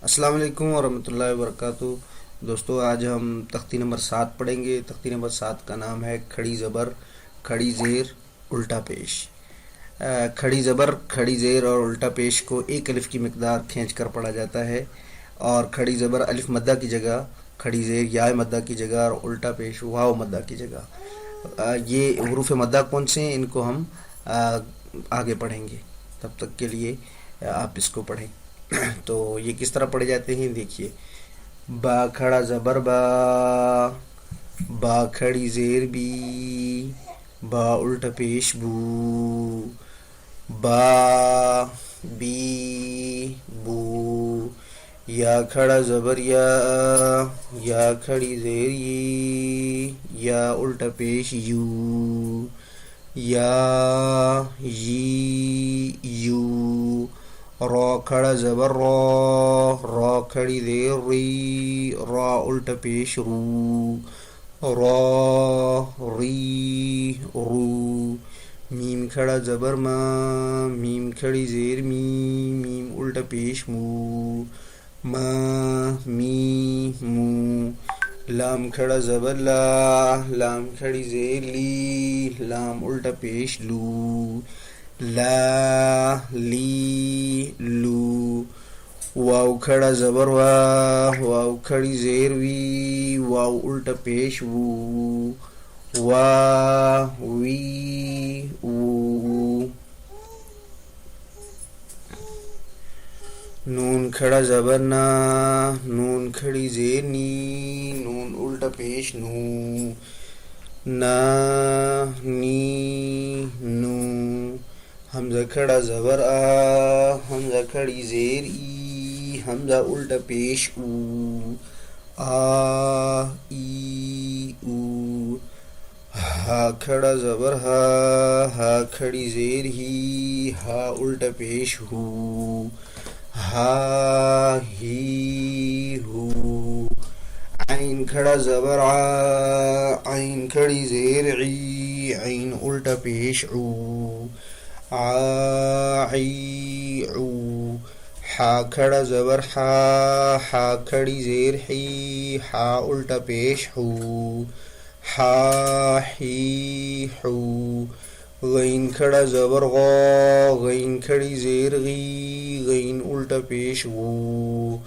السلام علیکم ورحمۃ اللہ وبرکاتہ۔ دوستو، آج ہم تختی نمبر 7 پڑھیں گے۔ تختی نمبر 7 کا نام ہے کھڑی زبر، کھڑی زیر، الٹا پیش۔ کھڑی زبر، کھڑی زیر اور الٹا پیش کو ایک الف کی مقدار کھینچ کر پڑھا جاتا ہے، اور کھڑی زبر الف مدہ کی جگہ، کھڑی زیر یا مدہ کی جگہ، اور الٹا پیش واو مدہ کی جگہ۔ یہ حروف مدہ کون سے ہیں، ان کو ہم آگے پڑھیں گے۔ تب تک کے لیے آپ اس کو پڑھیں۔ تو یہ کس طرح پڑھے جاتے ہیں، دیکھیے۔ با کھڑا زبر با، با کھڑی زیر بی، با الٹا پیش بو، با بی بو۔ یا کھڑا زبر یا کھڑی زیر یی، یا الٹا پیش یو، یا یی یو۔ را کھڑا زبر را کھڑی زیر ری، را الٹا پیش رو، را ری رو۔ میم کھڑا زبر میم کھڑی زیر می، میم الٹا پیش مو، ما می مو۔ لام کھڑا زبر لام کھڑی زیر لی، لام الٹا پیش لو، لا لی لو۔ واو کھڑا زبر واو کھڑی زیر وی، واو الٹا پیش وو، وا وی وو۔ نون کھڑا زبر نون کھڑی زیر نی، نون الٹا پیش نو، نا نی نو۔ حمزہ کھڑا زبر حمزہ کھڑی زیر ای، حمزہ الٹا پیش او، آ ای او۔ ہا کھڑا زبر ہا کھڑی زیر ہی، ہا الٹا پیش ہو، ہا ہی ہو۔ عین کھڑا زبر عین کھڑی زیر عی، عین الٹا پیش عو، عی عو۔ ہا کھڑا زبر ہا کھڑی زیر حی، ہا الٹا پیش ہو، ہا ہی ہو۔ غین کھڑا زبر غین کھڑی زیر غی، غین الٹا پیش غو،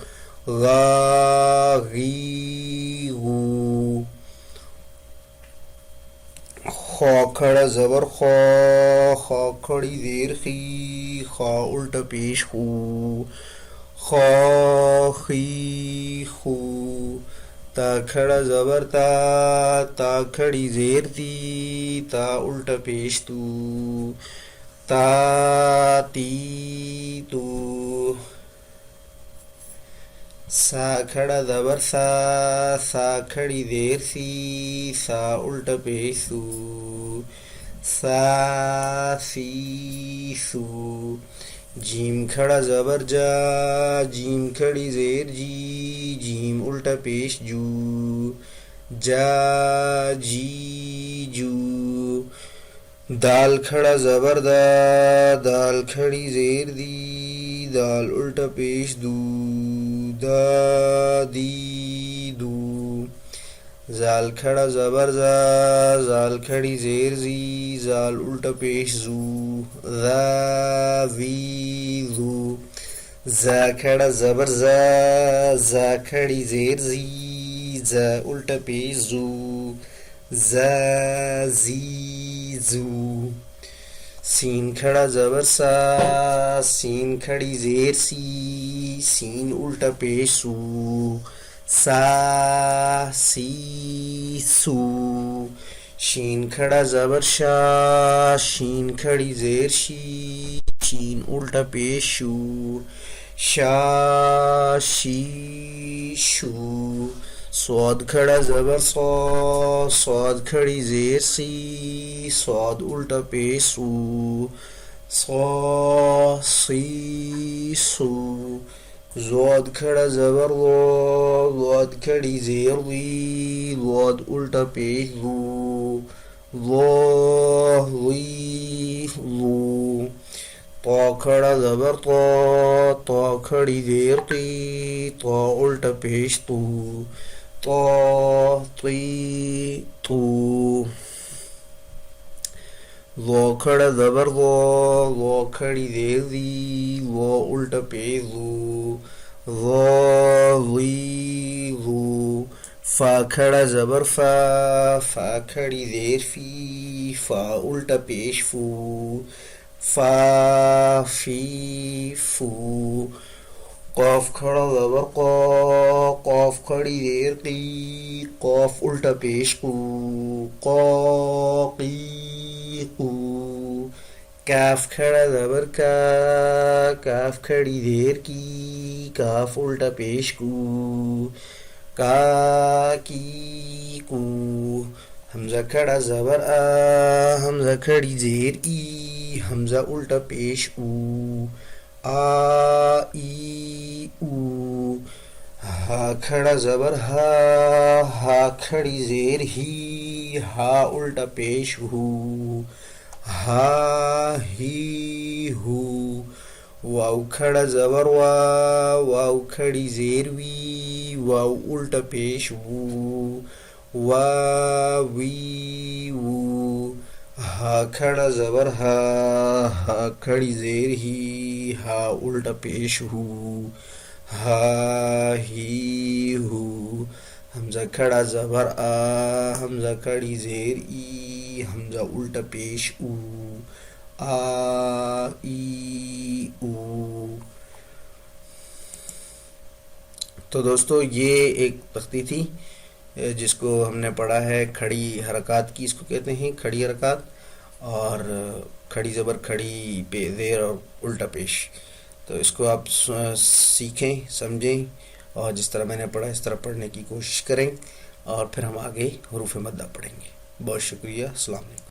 غا غی غو۔ خا کھڑا زبر خا کھڑی زیر خی، خا الٹا پیش خو، خا خی خو۔ تا کھڑا زبر تا کھڑی زیر تی، تا الٹا پیش تو، تا تی تو۔ سا کھڑا زبر سا کھڑی زیر سی، سا الٹا پیش سو، سا سی سو۔ جیم کھڑا زبر جیم کھڑی زیر جی، جیم الٹا پیش جو، جا جی جو۔ دال کھڑا زبر دال کھڑی زیر دی، دال الٹا پیش دو، دا دی دو۔ زال کھڑا زبر زال کھڑی زیر زی، زال الٹا پیش زو، زا زی زو۔ زا کھڑا زبر زا کھڑی زیر زی، زا الٹا پیش زو، زا زی زو۔ سین کھڑا زبر سین کھڑی زیر سی، سین الٹا پیش سو، سا سی سو۔ شین کھڑا زبر شین کھڑی زیر شی، شین الٹا پیش شو، شا شی شو۔ صاد کھڑا زبر صاد کھڑی زیر سی، صاد الٹا پیش سو، صا سی سو۔ زاد کھڑا زبر زاد کھڑی زیر وی، زاد الٹا پیش زو، ضا غی ضو۔ تو کھڑا زبر تو کھڑی زیر قی تو الٹا پیش تو تی تو ذو کھڑا زبر ذو کھڑی زیر زی الٹا پیش ذو ذو فا کھڑا زبر فا کھڑی زیر فا الٹا پیش فا فو قاف کھڑا زبر قاف کھڑی زیر قاف الٹا پیش قو کاف کھڑا زبر کاف کھڑی زیر کاف الٹا پیش کو حمزہ کھڑا زبر حمزہ کھڑی زیر حمزہ الٹا پیش او ہا کھڑا زبر ہا کھڑی زیر ہا الٹا پیش ہا ہی واو کھڑا زبر واو کھڑی زیر واو الٹا پیش وی ہا کھڑا زبر ہا کھڑی زیر ہا الٹا پیش ہا ہی حمزہ کھڑا زبر حمزہ کھڑی زیر حمزہ الٹا پیش او تو دوستو یہ ایک تختی تھی جس کو ہم نے پڑھا ہے کھڑی حرکات کی، اس کو کہتے ہیں کھڑی حرکات، اور کھڑی زبر کھڑی پہ زیر اور الٹا پیش. تو اس کو آپ سیکھیں، سمجھیں، اور جس طرح میں نے پڑھا اس طرح پڑھنے کی کوشش کریں، اور پھر ہم آگے حروف مدہ پڑھیں گے. بہت شکریہ. السلام علیکم.